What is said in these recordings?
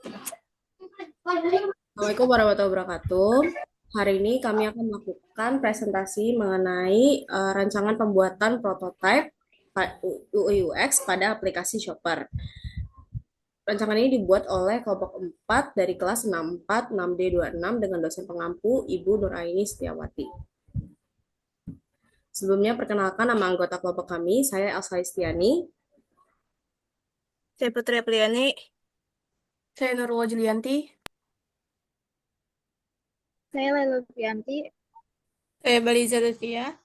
Assalamualaikum warahmatullahi wabarakatuh. Hari ini kami akan melakukan presentasi mengenai rancangan pembuatan prototipe UI UX pada aplikasi Shopper. Rancangan ini dibuat oleh kelompok 4 dari kelas 64 6D26 dengan dosen pengampu Ibu Nuraini Setiawati. Sebelumnya perkenalkan nama anggota kelompok kami, saya Elsa Istiani. Saya Putri Apriani. Saya Nurul Julianti. Saya Laila Fianti. Saya Baliza Lutfia.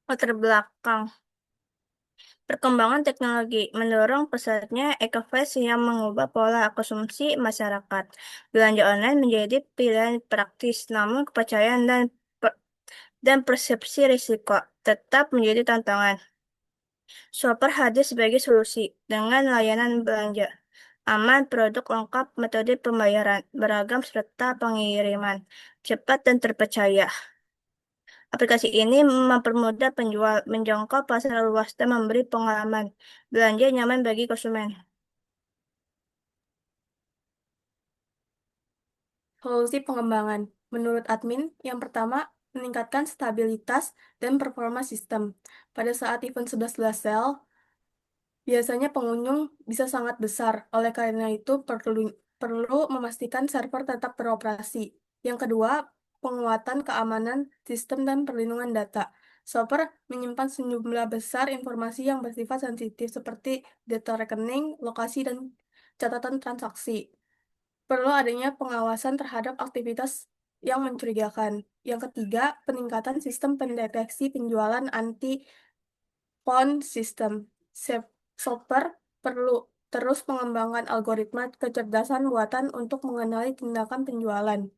Latar belakang. Perkembangan teknologi mendorong pesatnya e-commerce yang mengubah pola konsumsi masyarakat. Belanja online menjadi pilihan praktis, namun kepercayaan dan persepsi risiko tetap menjadi tantangan. Shopper hadir sebagai solusi dengan layanan belanja aman, produk lengkap, metode pembayaran beragam, serta pengiriman cepat dan terpercaya. Aplikasi ini mempermudah penjual menjangkau pasar luas dan memberi pengalaman belanja nyaman bagi konsumen. Solusi pengembangan. Menurut admin, yang pertama, meningkatkan stabilitas dan performa sistem. Pada saat event 11 sale, biasanya pengunjung bisa sangat besar. Oleh karena itu, perlu memastikan server tetap beroperasi. Yang kedua, penguatan keamanan sistem dan perlindungan data. Shopper menyimpan sejumlah besar informasi yang bersifat sensitif seperti data rekening, lokasi, dan catatan transaksi. Perlu adanya pengawasan terhadap aktivitas yang mencurigakan. Yang ketiga, peningkatan sistem pendeteksi penjualan anti-pawn system. Shopper perlu terus mengembangkan algoritma kecerdasan buatan untuk mengenali tindakan penjualan.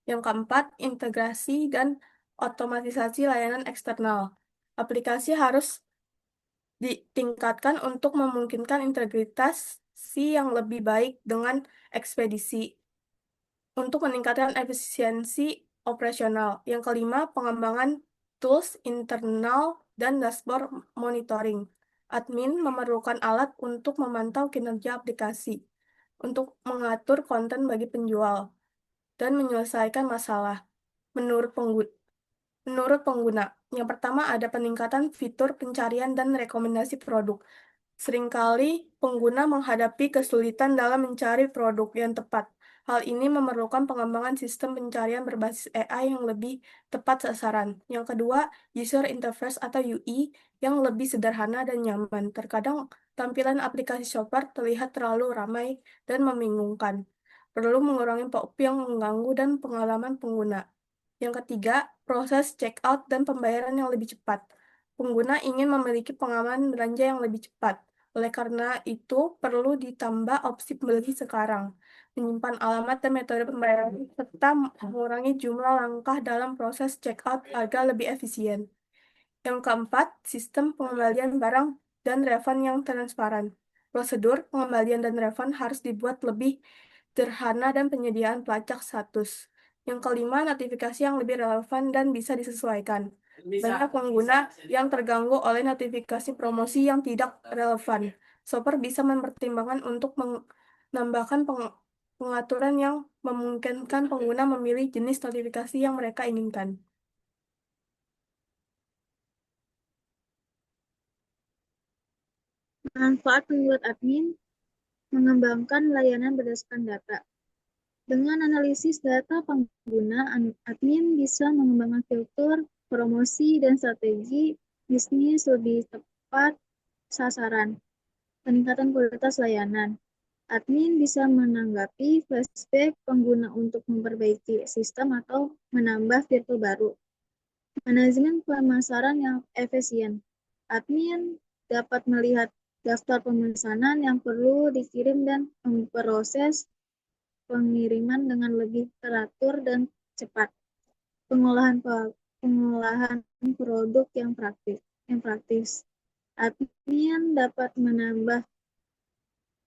Yang keempat, integrasi dan otomatisasi layanan eksternal. Aplikasi harus ditingkatkan untuk memungkinkan integritas yang lebih baik dengan ekspedisi untuk meningkatkan efisiensi operasional. Yang kelima, pengembangan tools internal dan dashboard monitoring. Admin memerlukan alat untuk memantau kinerja aplikasi, untuk mengatur konten bagi penjual, dan menyelesaikan masalah. Menurut pengguna, menurut pengguna, yang pertama ada peningkatan fitur pencarian dan rekomendasi produk. Seringkali pengguna menghadapi kesulitan dalam mencari produk yang tepat. Hal ini memerlukan pengembangan sistem pencarian berbasis AI yang lebih tepat sasaran. Yang kedua, user interface atau UI yang lebih sederhana dan nyaman. Terkadang tampilan aplikasi shopper terlihat terlalu ramai dan membingungkan. Perlu mengurangi pop-up yang mengganggu dan pengalaman pengguna. Yang ketiga, proses checkout dan pembayaran yang lebih cepat. Pengguna ingin memiliki pengalaman belanja yang lebih cepat. Oleh karena itu, perlu ditambah opsi beli sekarang, menyimpan alamat dan metode pembayaran, serta mengurangi jumlah langkah dalam proses checkout agar lebih efisien. Yang keempat, sistem pengembalian barang dan refund yang transparan. Prosedur pengembalian dan refund harus dibuat lebih sederhana dan penyediaan pelacak status. Yang kelima, notifikasi yang lebih relevan dan bisa disesuaikan. Banyak pengguna yang terganggu oleh notifikasi promosi yang tidak relevan. Shopper bisa mempertimbangkan untuk menambahkan pengaturan yang memungkinkan pengguna memilih jenis notifikasi yang mereka inginkan. Manfaat menurut admin, mengembangkan layanan berdasarkan data. Dengan analisis data pengguna, admin bisa mengembangkan filter, promosi, dan strategi bisnis lebih tepat sasaran. Peningkatan kualitas layanan. Admin bisa menanggapi flashback pengguna untuk memperbaiki sistem atau menambah fitur baru. Manajemen pemasaran yang efisien. Admin dapat melihat daftar pemesanan yang perlu dikirim dan memproses pengiriman dengan lebih teratur dan cepat. Pengolahan pengolahan produk yang praktis. Admin dapat menambah,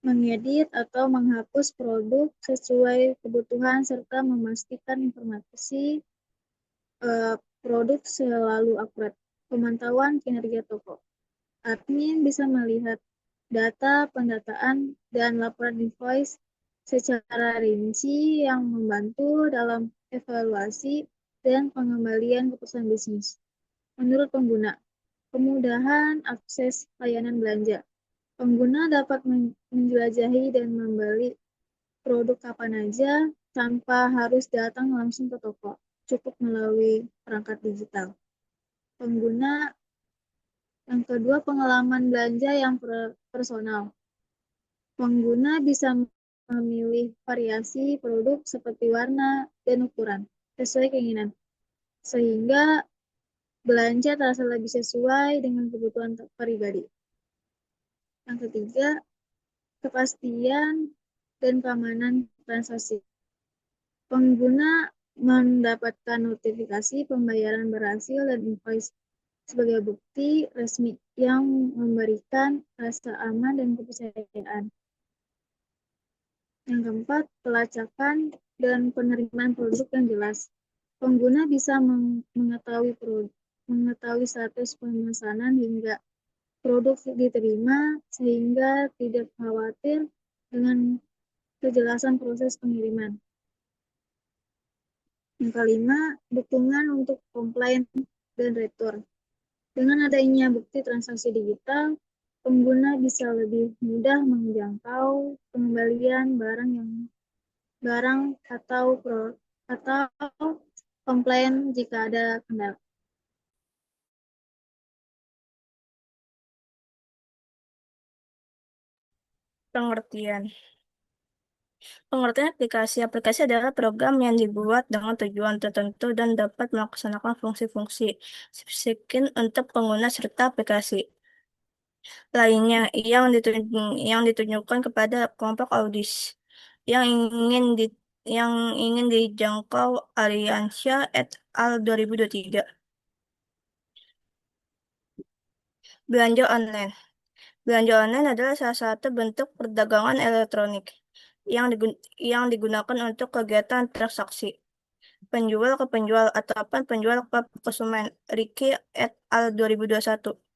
mengedit atau menghapus produk sesuai kebutuhan serta memastikan informasi produk selalu akurat. pemantauan kinerja toko. Admin bisa melihat data pendataan dan laporan invoice secara rinci yang membantu dalam evaluasi dan pengembalian keputusan bisnis. Menurut pengguna, kemudahan akses layanan belanja. Pengguna dapat menjelajahi dan membeli produk kapan aja tanpa harus datang langsung ke toko, cukup melalui perangkat digital. Pengguna yang kedua, pengalaman belanja yang personal. Pengguna bisa memilih variasi produk seperti warna dan ukuran sesuai keinginan, sehingga belanja terasa lebih sesuai dengan kebutuhan pribadi. Yang ketiga, kepastian dan keamanan transaksi. Pengguna mendapatkan notifikasi pembayaran berhasil dan invoice sebagai bukti resmi yang memberikan rasa aman dan kepercayaan. Yang keempat, pelacakan dan penerimaan produk yang jelas. Pengguna bisa mengetahui status pemesanan hingga produk diterima sehingga tidak khawatir dengan kejelasan proses pengiriman. Yang kelima, dukungan untuk komplain dan retur. Dengan adanya bukti transaksi digital, pengguna bisa lebih mudah menjangkau pengembalian barang atau komplain jika ada kendala. Pengertian. Pengertian aplikasi adalah program yang dibuat dengan tujuan tertentu dan dapat melaksanakan fungsi-fungsi spesifik untuk pengguna serta aplikasi lainnya yang ditunjukkan kepada kelompok audis yang ingin di, yang ingin dijangkau. Aliansyah et al. 2023. Belanja online. Belanja online adalah salah satu bentuk perdagangan elektronik yang digunakan untuk kegiatan transaksi penjual ke penjual ataupun penjual ke konsumen. Ricky et al. 2021.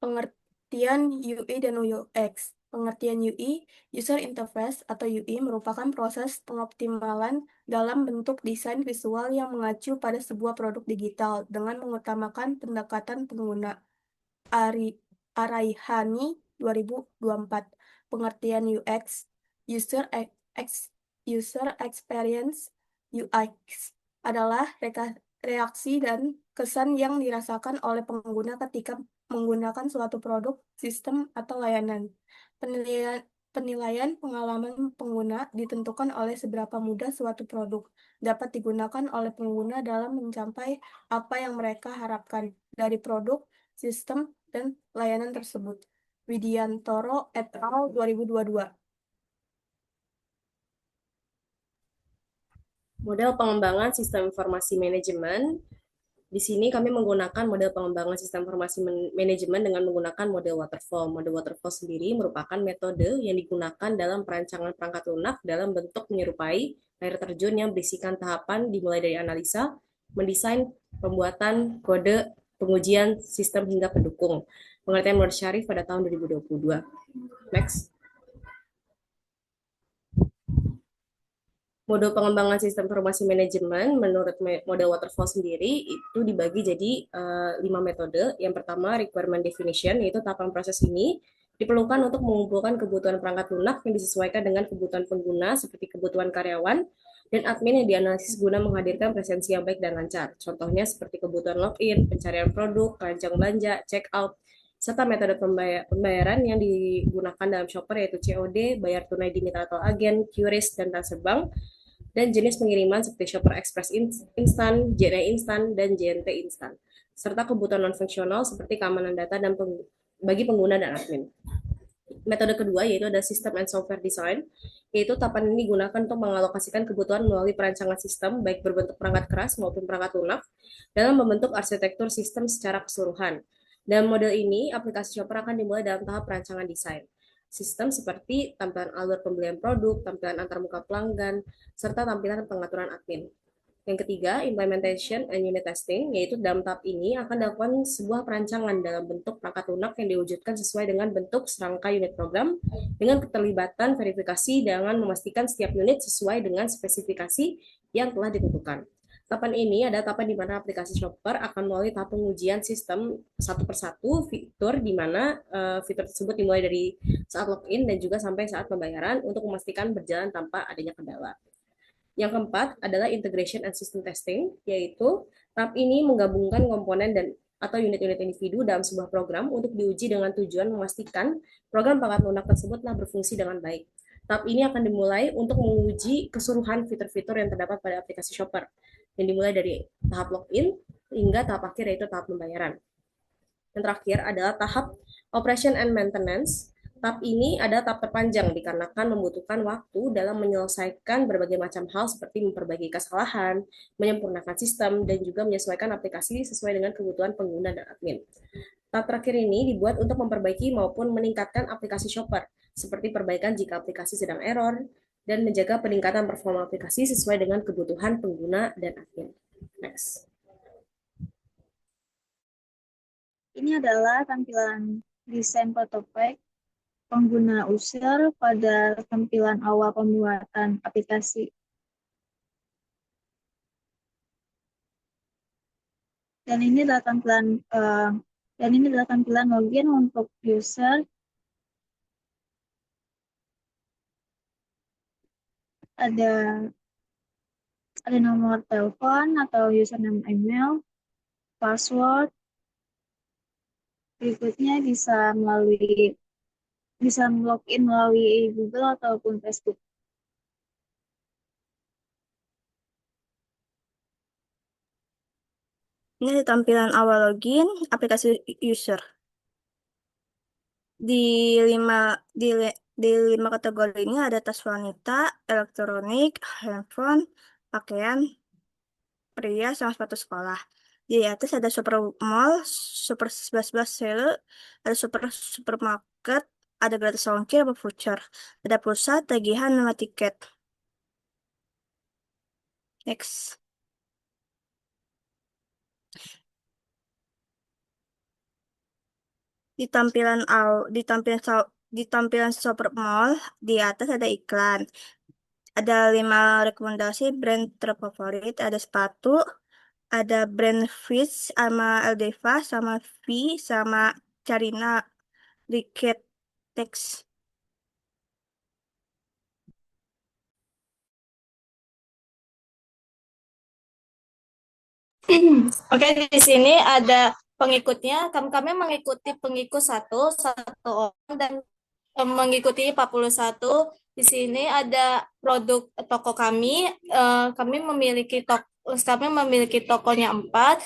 Pengertian UI dan UX. Pengertian UI, User Interface atau UI, merupakan proses pengoptimalan dalam bentuk desain visual yang mengacu pada sebuah produk digital dengan mengutamakan pendekatan pengguna. Araihani 2024. Pengertian UX, User User Experience UX adalah reaksi dan kesan yang dirasakan oleh pengguna ketika menggunakan suatu produk, sistem, atau layanan. Penilaian pengalaman pengguna ditentukan oleh seberapa mudah suatu produk dapat digunakan oleh pengguna dalam mencapai apa yang mereka harapkan dari produk, sistem, dan layanan tersebut. Widiantoro et al. 2022. Model pengembangan sistem informasi manajemen. Di sini kami menggunakan model pengembangan sistem informasi manajemen dengan menggunakan model waterfall. Model waterfall sendiri merupakan metode yang digunakan dalam perancangan perangkat lunak dalam bentuk menyerupai air terjun yang berisikan tahapan dimulai dari analisa, mendesain, pembuatan, kode, pengujian, sistem hingga pendukung. Pengertian menurut Syarif pada tahun 2022. Next. Model pengembangan sistem informasi manajemen menurut model waterfall sendiri itu dibagi jadi 5 metode. Yang pertama, requirement definition, yaitu tahapan proses ini diperlukan untuk mengumpulkan kebutuhan perangkat lunak yang disesuaikan dengan kebutuhan pengguna seperti kebutuhan karyawan dan admin yang dianalisis guna menghadirkan presensi yang baik dan lancar. Contohnya seperti kebutuhan login, pencarian produk, rancang belanja, check out, serta metode pembayaran yang digunakan dalam shopper yaitu COD, bayar tunai di mitra atau agen, QRIS, dan transfer bank, dan jenis pengiriman seperti Shopper Express Instan, JNE Instan, dan JNT Instan, serta kebutuhan non-fungsional seperti keamanan data dan bagi pengguna dan admin. Metode kedua yaitu ada System and Software Design, yaitu tahapan ini digunakan untuk mengalokasikan kebutuhan melalui perancangan sistem, baik berbentuk perangkat keras maupun perangkat lunak, dalam membentuk arsitektur sistem secara keseluruhan. Dalam model ini, aplikasi Shopper akan dimulai dalam tahap perancangan desain sistem seperti tampilan alur pembelian produk, tampilan antarmuka pelanggan, serta tampilan pengaturan admin. Yang ketiga, implementation and unit testing, yaitu dalam tahap ini akan dilakukan sebuah perancangan dalam bentuk perangkat lunak yang diwujudkan sesuai dengan bentuk serangka unit program dengan keterlibatan verifikasi dengan memastikan setiap unit sesuai dengan spesifikasi yang telah ditentukan. Tahapan ini ada tahapan di mana aplikasi Shopper akan melalui tahap pengujian sistem satu persatu fitur di mana fitur tersebut dimulai dari saat login dan juga sampai saat pembayaran untuk memastikan berjalan tanpa adanya kendala. Yang keempat adalah integration and system testing, yaitu tahap ini menggabungkan komponen dan atau unit-unit individu dalam sebuah program untuk diuji dengan tujuan memastikan program perangkat lunak tersebut telah berfungsi dengan baik. Tahap ini akan dimulai untuk menguji keseluruhan fitur-fitur yang terdapat pada aplikasi Shopper, yang dimulai dari tahap login hingga tahap akhir yaitu tahap pembayaran. Yang terakhir adalah tahap operation and maintenance. Tahap ini ada tahap terpanjang dikarenakan membutuhkan waktu dalam menyelesaikan berbagai macam hal seperti memperbaiki kesalahan, menyempurnakan sistem, dan juga menyesuaikan aplikasi sesuai dengan kebutuhan pengguna dan admin. Tahap terakhir ini dibuat untuk memperbaiki maupun meningkatkan aplikasi Shopper, seperti perbaikan jika aplikasi sedang error, dan menjaga peningkatan performa aplikasi sesuai dengan kebutuhan pengguna dan admin. Next. Ini adalah tampilan desain prototipe pengguna user pada tampilan awal pembuatan aplikasi. Dan ini adalah tampilan login untuk user. Ada nomor telepon atau username email, password. Berikutnya bisa login melalui Google ataupun Facebook. Ini tampilan awal login aplikasi user. Di lima di, di lima kategori ini ada tas wanita, elektronik, handphone, pakaian, pria, sama sepatu sekolah. Di atas ada super mall, super 11 sale, ada super supermarket, ada gratis ongkir, ada voucher, ada pulsa, tagihan, nama tiket. Next. Di tampilan di tampilan super mall di atas ada iklan. Ada 5 rekomendasi brand terfavorit, ada sepatu, ada brand Fish sama Eldeva sama V sama Carina Ricket Text. Oke, di sini ada pengikutnya. Kami mengikuti pengikut satu orang dan mengikuti 41. Di sini ada produk toko kami. Kami memiliki tokonya 4.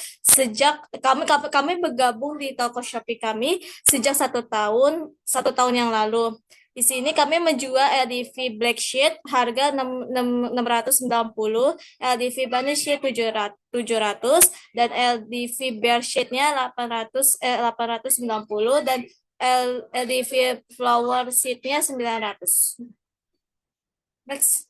Kami bergabung di toko Shopee kami sejak 1 tahun yang lalu. Di sini kami menjual LDV Black Sheet harga 690, LDV Bunny Sheet 700, dan LDV Bear Sheet-nya 890, dan LDV Flower Sheet-nya 900. Next.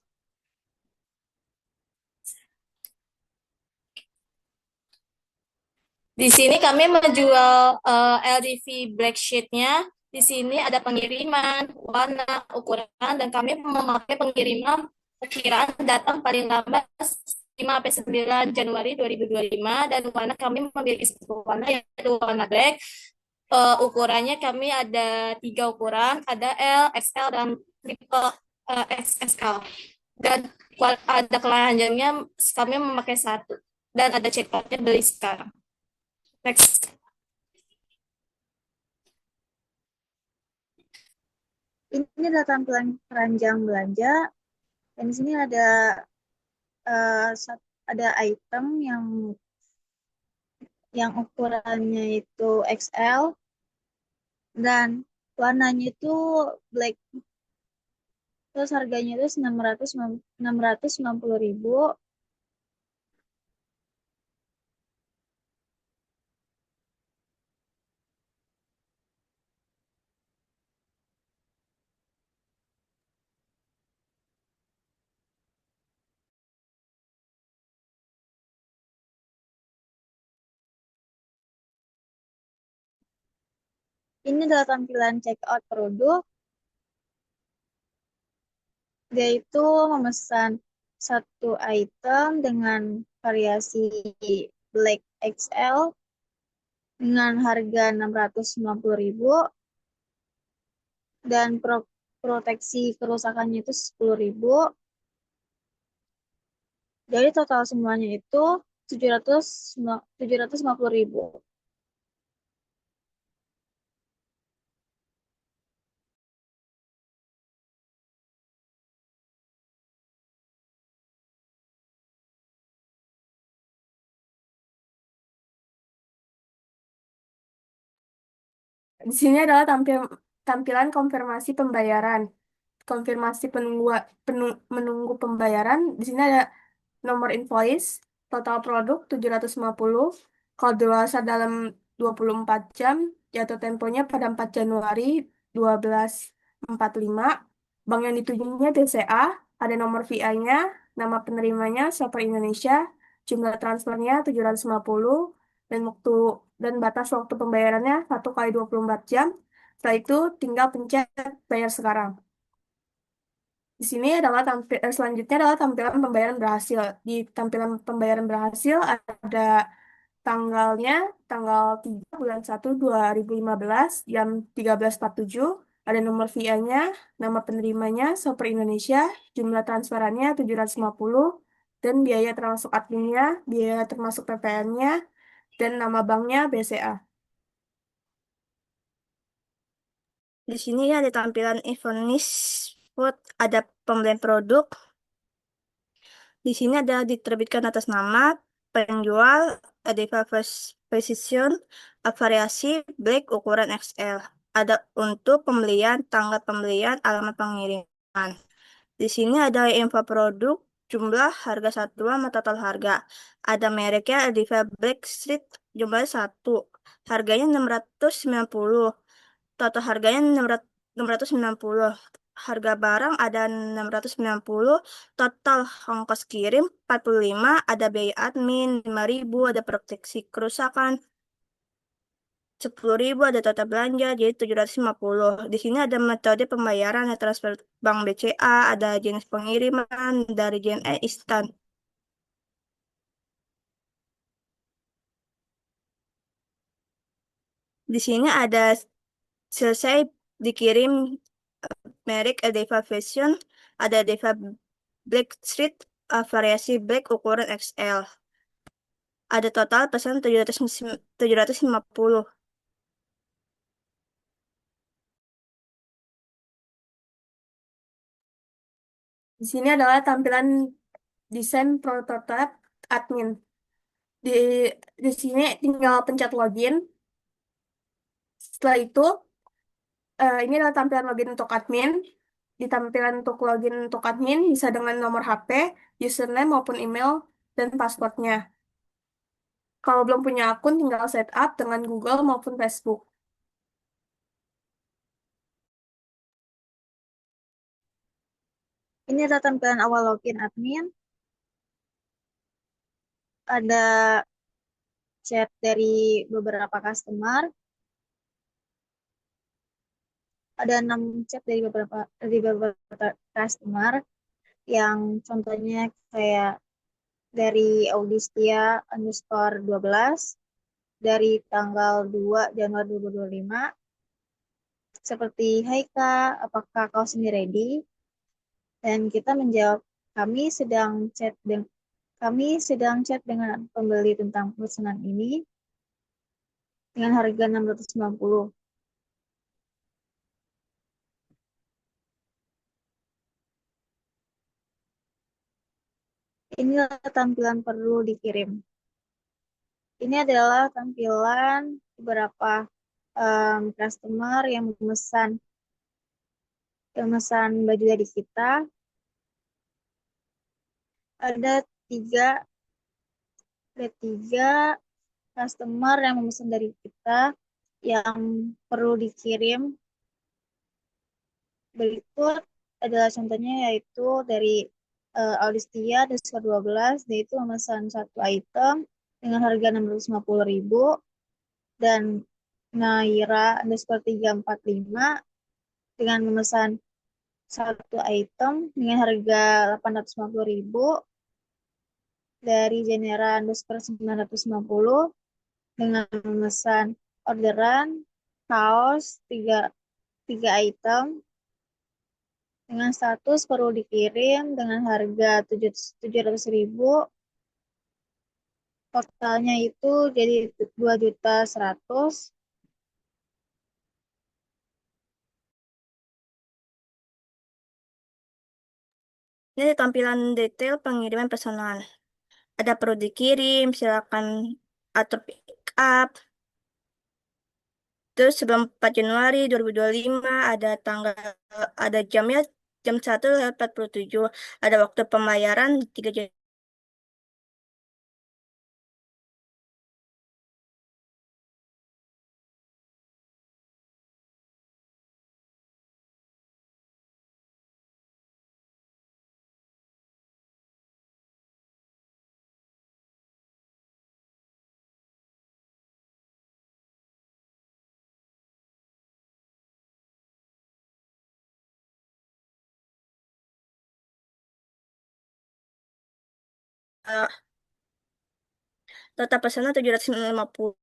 Di sini kami menjual LDV Black Sheet-nya. Di sini ada pengiriman, warna, ukuran, dan kami memakai pengiriman perkiraan datang paling lambat 5-9 Januari 2025, dan warna kami memiliki satu warna yaitu warna black. Ukurannya kami ada 3 ukuran, ada L, XL, dan triple XXL. Dan ada kelanjutnya kami memakai 1, dan ada checkoutnya beli sekarang. Next. Ini adalah tampilan keranjang belanja. Dan di sini ada item yang ukurannya itu XL dan warnanya itu black. Terus harganya itu 690.000. Ini adalah tampilan checkout produk, yaitu memesan satu item dengan variasi Black XL dengan harga 690.000 dan proteksi kerusakannya itu 10.000. Jadi total semuanya itu 750.000. Di sini adalah tampilan konfirmasi pembayaran. Konfirmasi menunggu pembayaran. Di sini ada nomor invoice, total produk 750, kode luasa dalam 24 jam, jatuh temponya pada 4 Januari 1245, bank yang ditujunya BCA, ada nomor VI-nya, nama penerimanya Shopper Indonesia, jumlah transfernya 750, dan batas waktu pembayarannya 1 kali 24 jam. Setelah itu tinggal pencet bayar sekarang. Di sini adalah selanjutnya adalah tampilan pembayaran berhasil. Di tampilan pembayaran berhasil ada tanggalnya, tanggal 3 bulan 1 2015 jam 13.47. Ada nomor VIA-nya, nama penerimanya, Shopper Indonesia, jumlah transferannya 750, dan biaya termasuk adminnya, biaya termasuk PPN-nya, dan nama banknya BCA. Di sini ada tampilan Invoice Food, ada pembelian produk. Di sini ada diterbitkan atas nama penjual, ada precision, variasi black ukuran XL. Ada untuk pembelian, tanggal pembelian, alamat pengiriman. Di sini ada info produk, jumlah, harga satuan, sama total harga. Ada mereknya Adiva Black Street, jumlahnya 1. Harganya 690. Total harganya 690. Harga barang ada 690. Total ongkos kirim 45. Ada biaya admin 5.000. Ada proteksi kerusakan 10.000, ada total belanja, jadi 750. Di sini ada metode pembayaran, ada transfer bank BCA, ada jenis pengiriman dari JNE instan. Di sini ada selesai dikirim merek Adeva Fashion, ada Adeva Black Street, variasi black ukuran XL. Ada total pesan 750. Di sini adalah tampilan desain prototipe admin. Di, di sini tinggal pencet login. Setelah itu, ini adalah tampilan login untuk admin. Di tampilan untuk login untuk admin bisa dengan nomor HP, username maupun email, dan passwordnya. Kalau belum punya akun, tinggal setup dengan Google maupun Facebook. Ini adalah tampilan awal login admin. Ada chat dari beberapa customer. Ada 6 chat dari beberapa customer yang contohnya kayak dari Audistia underscore 12 dari tanggal 2 Januari 2025 seperti hai Kak, apakah kau sendiri ready? Dan kita menjawab kami sedang chat dengan pembeli tentang pesanan ini dengan harga 690. Inilah tampilan perlu dikirim. Ini adalah tampilan beberapa customer yang memesan baju dari kita. Ada tiga customer yang memesan dari kita yang perlu dikirim. Berikut adalah contohnya yaitu dari Audistia Deska 12, yaitu memesan satu item dengan harga 650.000 dan Naira_345 dengan memesan satu item dengan harga 850.000 dari Genera_950 dengan memesan orderan kaos 3 item dengan status perlu dikirim dengan harga 700.000. Totalnya itu jadi 2.100.000. Ini tampilan detail pengiriman pesanan. Ada perlu dikirim, silakan atur pick up. Terus sebelum 4 Januari 2025 ada jamnya jam 1:47. Ada waktu pembayaran 3 Januari. Total pesanan 750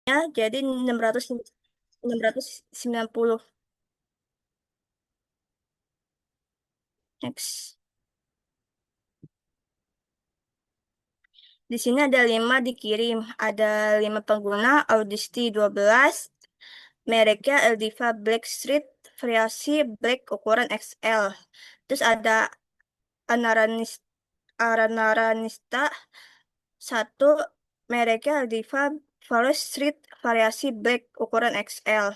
ya, jadi 690. Next. Di sini ada 5 dikirim. Ada 5 pengguna Audisti 12. Mereknya Eldiva Black Street variasi black ukuran XL. Terus ada Anaranista 1. Mereknya Eldiva Forest Street variasi black ukuran XL.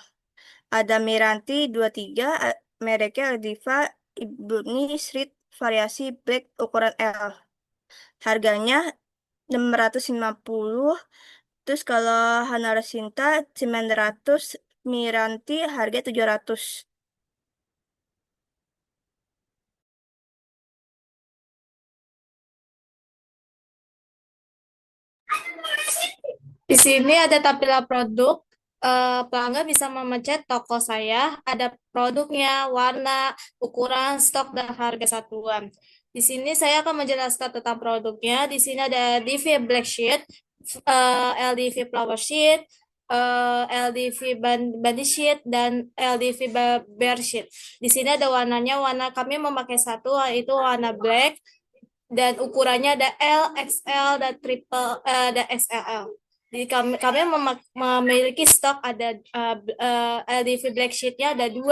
Ada Miranti 23. Mereknya Eldiva Ibuni Street variasi black ukuran L. Harganya 650. Terus kalau Hanara Sinta 900, Miranti harga 700. Di sini ada tampilan produk. Pelanggan bisa memencet toko saya. Ada produknya, warna, ukuran, stok, dan harga satuan. Di sini saya akan menjelaskan tentang produknya. Di sini ada DV Black Sheet, LDV Flower Sheet, LDV Body Sheet, dan LDV Bear Sheet. Di sini ada warnanya. Warna kami memakai satu, yaitu warna black. Dan ukurannya ada L, XL, dan dan XLL. Jadi kami memiliki stok ada LDV Black Sheet-nya ada 2,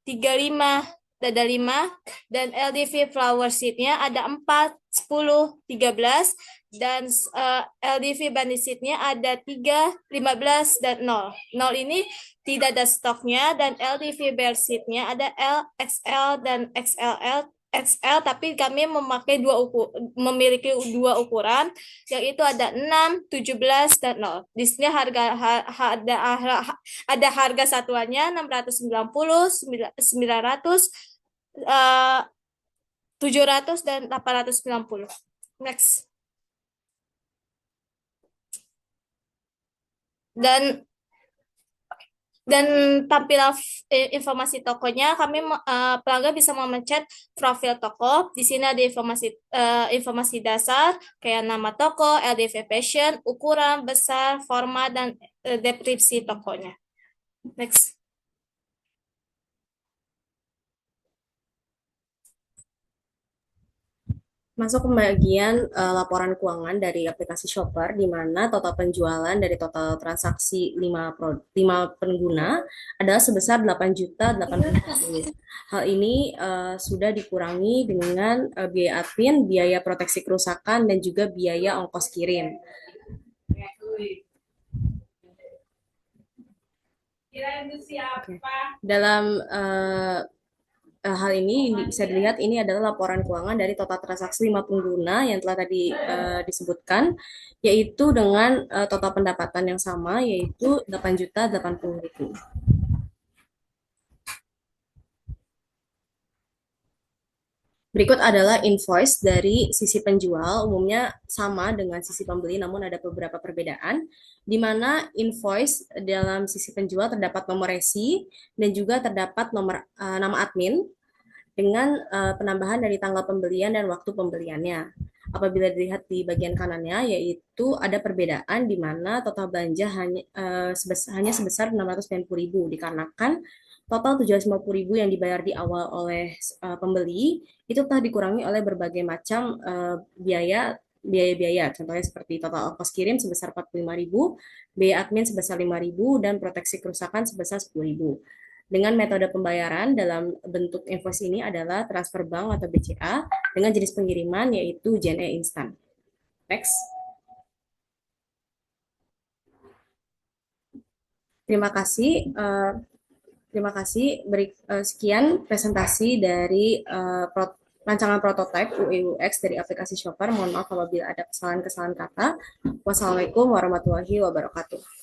3, 5, ada 5, dan LDV Flower Sheet-nya ada 4, 10, 13, dan LDV Bandit Sheet-nya ada 3, 15, dan 0. 0 ini tidak ada stoknya, dan LDV Bear Sheet-nya ada L, XL, dan XLL. XL, tapi kami memiliki dua ukuran, yaitu ada 6, 17, dan 0. Di sini ada harga satuannya 690, 900, 700, dan 890. Next. Dan tampilan informasi tokonya, pelanggan bisa memencet profil toko. Di sini ada informasi dasar kayak nama toko, LDV fashion, ukuran, besar, format, dan deskripsi tokonya. Next. Masuk ke bagian laporan keuangan dari aplikasi Shopper, di mana total penjualan dari total transaksi 5 pengguna adalah sebesar 8.080.000. Hal ini sudah dikurangi dengan biaya admin, biaya proteksi kerusakan, dan juga biaya ongkos kirim. Dalam hal ini bisa dilihat ini adalah laporan keuangan dari total transaksi 5 pengguna yang telah tadi disebutkan, yaitu dengan total pendapatan yang sama, yaitu 8.080.000. Berikut adalah invoice dari sisi penjual, umumnya sama dengan sisi pembeli, namun ada beberapa perbedaan, di mana invoice dalam sisi penjual terdapat nomor resi dan juga terdapat nama admin dengan penambahan dari tanggal pembelian dan waktu pembeliannya. Apabila dilihat di bagian kanannya, yaitu ada perbedaan di mana total belanja hanya sebesar 690.000 dikarenakan total 750.000 yang dibayar di awal oleh pembeli itu telah dikurangi oleh berbagai macam biaya-biaya, contohnya seperti total ongkos kirim sebesar 45.000, biaya admin sebesar 5.000, dan proteksi kerusakan sebesar 10.000. Dengan metode pembayaran dalam bentuk invoice ini adalah transfer bank atau BCA dengan jenis pengiriman yaitu JNE Instan. Next. Terima kasih. Sekian presentasi dari rancangan prototipe UI UX dari aplikasi Shopper. Mohon maaf apabila ada kesalahan-kesalahan kata. Wassalamualaikum warahmatullahi wabarakatuh.